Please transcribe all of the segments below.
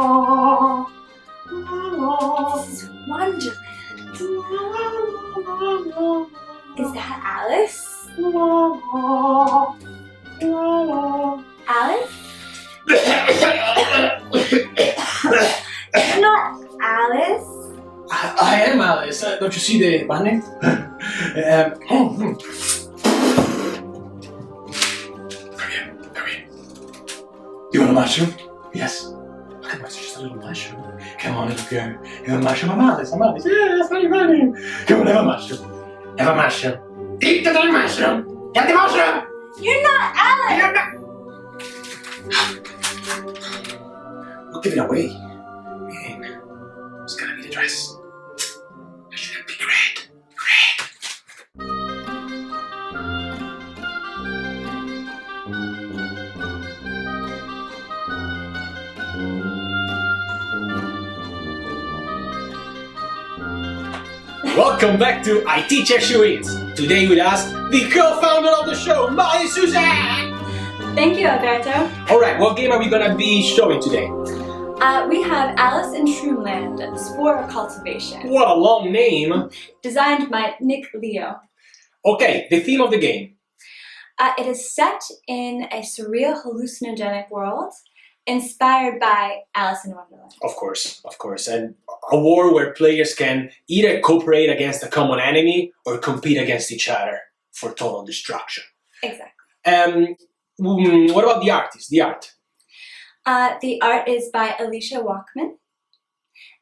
This is Wonderland. Is that Alice? Alice? It's not Alice. I am Alice. Don't you see the bunny? Come here. You want a mushroom? Yes. Look at just a little mushroom. Come on, little girl. Have a mushroom. I'm Alice. Yes, very funny. Come on, have a mushroom. Have a mushroom. Eat the mushroom. Get the mushroom. You're not Alice. You're not. We'll give it away. Man, it's gonna be the dress. I shouldn't pick red. Welcome back to ITeachHerSheWins. Today with us, the co-founder of the show, Mollie Suzanne. Thank you, Alberto. Alright, what game are we gonna be showing today? We have Alice in Shroomland, Spore Cultivation. What a long name. Designed by Nick Leo. Okay, the theme of the game. It is set in a surreal hallucinogenic world inspired by Alice in Wonderland. Of course. And a war where players can either cooperate against a common enemy or compete against each other for total destruction. Exactly. What about the artist, the art? The art is by Alicia Walkman.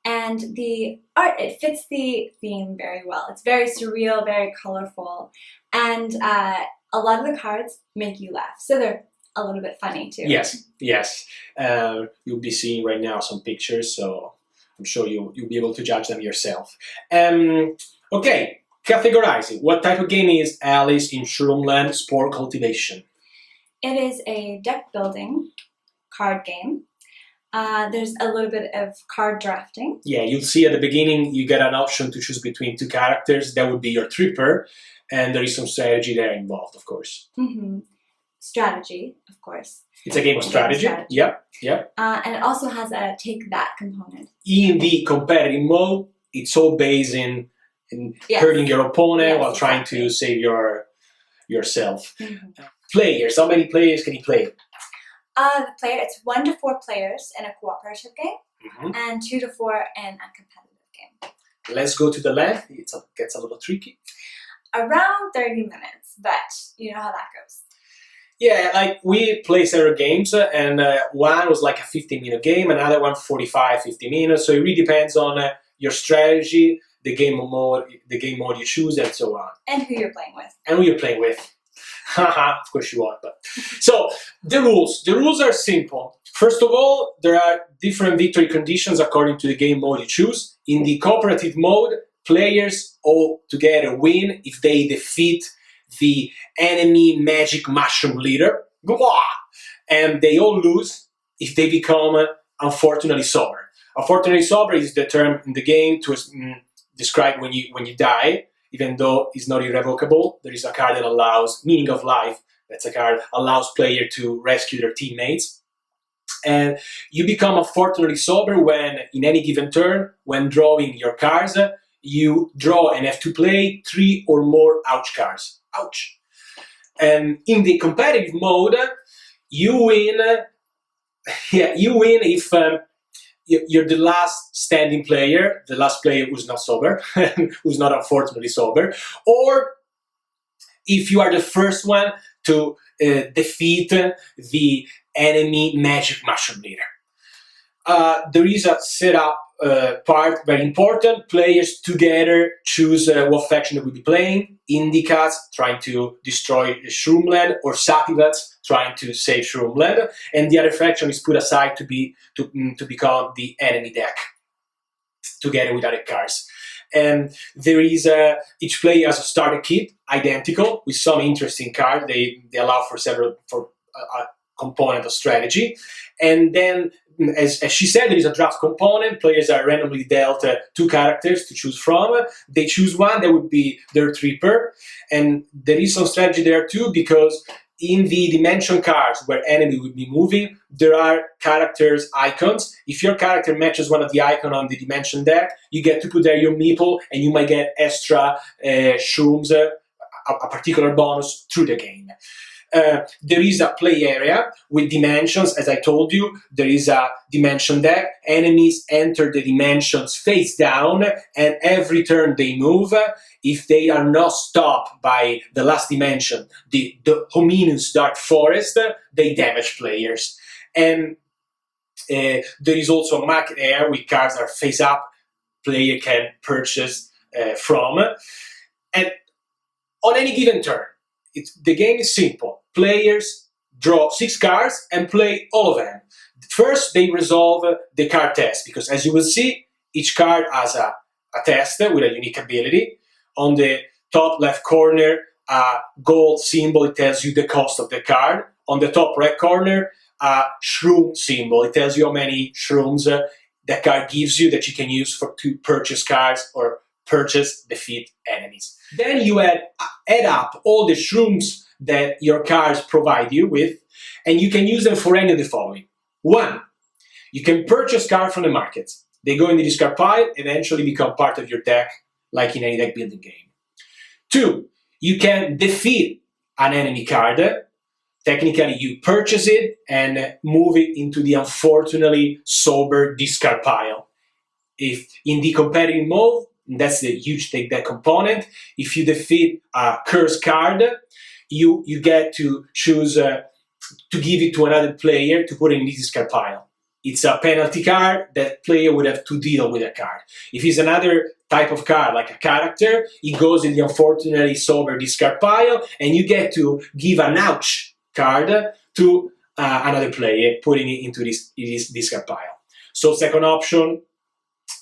And the art, it fits the theme very well. It's very surreal, very colorful. And a lot of the cards make you laugh. So they're a little bit funny too. Yes. You'll be seeing right now some pictures, so I'm sure you'll be able to judge them yourself. Okay, categorizing. What type of game is Alice in Shroomland Spore Cultivation? It is a deck building card game. There's a little bit of card drafting. Yeah, you'll see at the beginning you get an option to choose between two characters. That would be your tripper, and there is some strategy there involved, of course. Mm-hmm. Strategy, of course. It's a game of strategy. Yep. And it also has a take that component. In the competitive mode, it's all based in hurting your opponent while trying to save yourself. Mm-hmm. Players, how many players can you play? It's 1 to 4 players in a cooperative game, and 2 to 4 in a competitive game. Let's go to the length. It gets a little tricky. Around 30 minutes, but you know how that goes. Yeah, like we play several games, and one was like a 15-minute game, another one 45, 50 minutes. So it really depends on your strategy, the game mode you choose, and so on. And who you're playing with. Haha, of course you are. But so the rules are simple. First of all, there are different victory conditions according to the game mode you choose. In the cooperative mode, players all together win if they defeat the enemy magic mushroom leader, and they all lose if they become unfortunately sober. Unfortunately sober is the term in the game to describe when you die, even though it's not irrevocable. There is a card that allows meaning of life. That's a card allows player to rescue their teammates. And you become unfortunately sober when, in any given turn, when drawing your cards, you draw and have to play 3 or more ouch cards. Ouch. And in the competitive mode, you win. You win if you're the last standing player, the last player who's not sober, who's not unfortunately sober, or if you are the first one to defeat the enemy magic mushroom leader. There is a setup part, very important. Players together choose what faction they will be playing. Indicats trying to destroy Shroomland, or Sativats trying to save Shroomland, and the other faction is put aside to become the enemy deck together with other cards. And there is each player has a starter kit, identical, with some interesting cards. They allow for a component of strategy, and then as she said, there is a draft component. Players are randomly dealt 2 characters to choose from. They choose one that would be their tripper, and there is some strategy there too, because in the dimension cards where enemy would be moving, there are characters icons. If your character matches one of the icons on the dimension deck, you get to put there your meeple, and you might get extra shrooms, a particular bonus through the game. There is a play area with dimensions. As I told you, there is a dimension deck. Enemies enter the dimensions face down, and every turn they move, if they are not stopped by the last dimension, the hominous dark forest, they damage players. And there is also a market area with cards that are face up, player can purchase from. And on any given turn, the game is simple. Players draw 6 cards and play all of them. First, they resolve the card test, because as you will see, each card has a test with a unique ability. On the top left corner, a gold symbol, it tells you the cost of the card. On the top right corner, a shroom symbol. It tells you how many shrooms that card gives you that you can use to purchase cards or defeat enemies. Then you add up all the shrooms that your cards provide you with, and you can use them for any of the following. 1, you can purchase cards from the market. They go in the discard pile, eventually become part of your deck, like in any deck building game. 2, you can defeat an enemy card. Technically, you purchase it and move it into the unfortunately sober discard pile. If in the competitive mode, that's the huge take deck component. If you defeat a cursed card, you get to choose to give it to another player to put in the discard pile. It's a penalty card. That player would have to deal with a card. If it's another type of card, like a character, it goes in the unfortunately sober discard pile, and you get to give an ouch card to another player, putting it into this discard pile. So second option,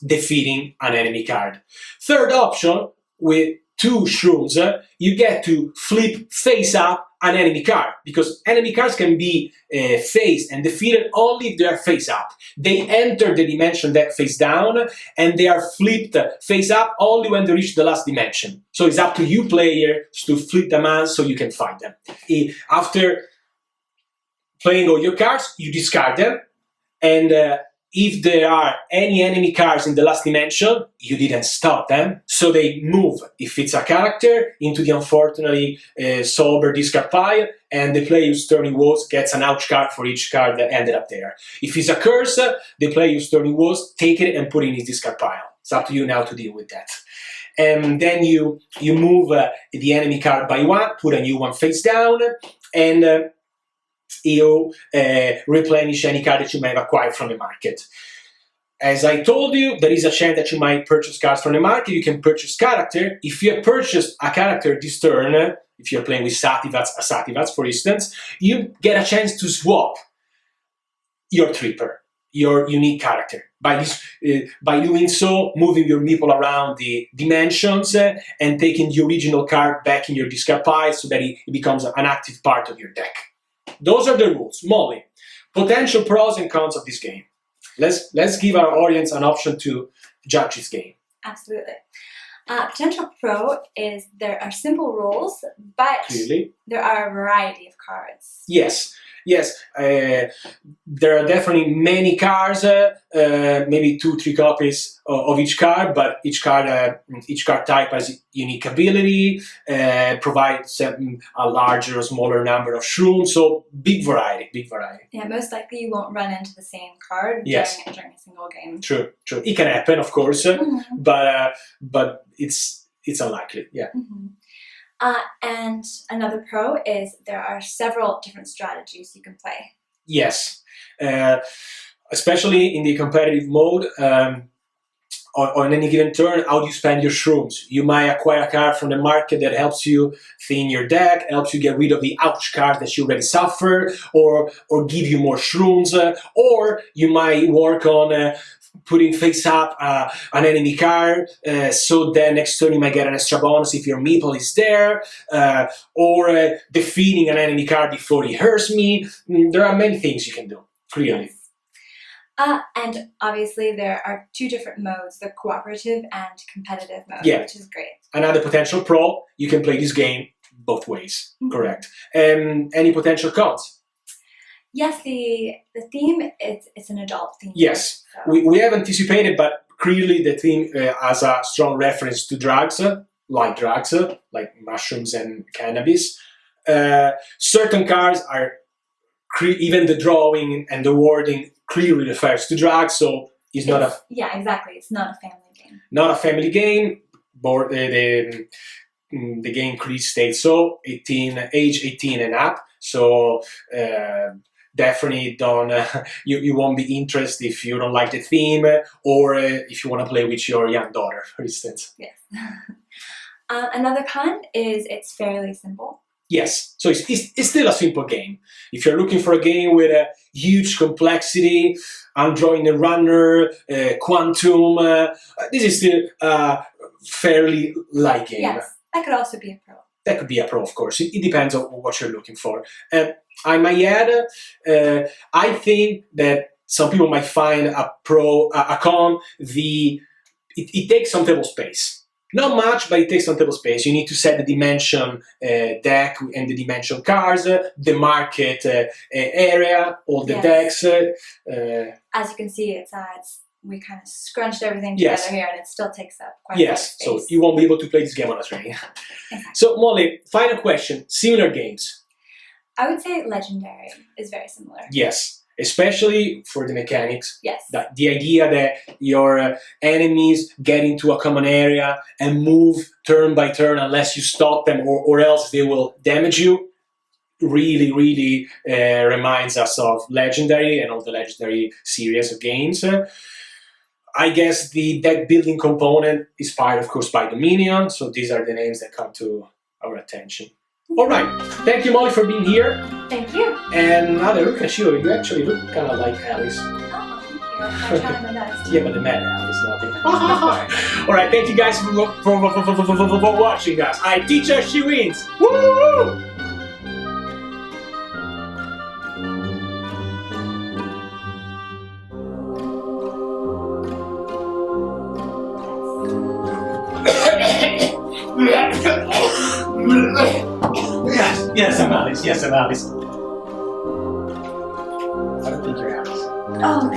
defeating an enemy card. Third option, with 2 shrooms, you get to flip face up an enemy card, because enemy cards can be faced and defeated only if they are face up. They enter the dimension deck face down, and they are flipped face up only when they reach the last dimension. So it's up to you, players, to flip them out so you can fight them. After playing all your cards, you discard them, and if there are any enemy cards in the last dimension, you didn't stop them, so they move, if it's a character, into the unfortunately sober discard pile, and the player whose turn it was gets an ouch card for each card that ended up there. If it's a curse, the player whose turn it was, take it and put it in his discard pile. It's up to you now to deal with that. And then you move the enemy card by 1, put a new one face down, and you replenish any card that you may have acquired from the market. As I told you, there is a chance that you might purchase cards from the market. You can purchase character. If you have purchased a character this turn, if you're playing with Sativats, for instance, you get a chance to swap your tripper, your unique character. By doing so, moving your meeple around the dimensions and taking the original card back in your discard pile so that it becomes an active part of your deck. Those are the rules. Molly, potential pros and cons of this game. Let's give our audience an option to judge this game. Absolutely. Potential pro is there are simple rules, but Clearly, there are a variety of cards. Yes. There are definitely many cards, maybe 2-3 copies of each card, but each card type has unique ability, provides a larger or smaller number of shrooms, so big variety. Yeah, most likely you won't run into the same card during a single game. True. It can happen, of course, but it's unlikely, yeah. Mm-hmm. And another pro is there are several different strategies you can play. Yes, especially in the competitive mode, on any given turn, how do you spend your shrooms? You might acquire a card from the market that helps you thin your deck, helps you get rid of the ouch cards that you already suffered, or give you more shrooms, or you might work on putting face up an enemy card, so then next turn you might get an extra bonus if your meeple is there, or defeating an enemy card before he hurts me. There are many things you can do, clearly. Yes. And obviously there are 2 different modes, the cooperative and competitive mode, which is great. Another potential pro, you can play this game both ways, correct. Any potential cons? Yes, the theme, it's an adult theme. Yes, so. we have anticipated, but clearly the theme has a strong reference to drugs, like mushrooms and cannabis. Certain cards are, even the drawing and the wording clearly refers to drugs, so it's not a... Yeah, exactly, it's not a family game. Not a family game, but the game clearly states so, age 18 and up, so definitely don't, you won't be interested if you don't like the theme, or if you want to play with your young daughter, for instance. Yes. Another con is it's fairly simple. Yes, so it's still a simple game. If you're looking for a game with a huge complexity, I'm drawing a runner, quantum, this is still a fairly light game. Yes, that could also be a pro. That could be a pro, of course. It depends on what you're looking for. I might add, I think that some people might find a con, it takes some table space. Not much, but it takes some table space. You need to set the dimension deck and the dimension cards, the market area, all the decks. As you can see, we kind of scrunched everything together here, and it still takes up quite a lot of space. So you won't be able to play this game on a train. Exactly. So Molly, final question. Similar games? I would say Legendary is very similar. Yes, especially for the mechanics. Yes. The idea that your enemies get into a common area and move turn by turn unless you stop them, or else they will damage you, really, really reminds us of Legendary and all the Legendary series of games. I guess the deck building component is inspired, of course, by Dominion, so these are the names that come to our attention. All right, thank you, Molly, for being here. Thank you. And now that I look at you, you actually look kind of like Alice. Oh, thank you. I'm trying my best. Yeah, but the mad Alice, not the... All right, thank you guys for watching us. I teach her, she wins. Woo! Yes, I'm Alice. Yes, I'm Alice. I don't think you're Alice. Oh,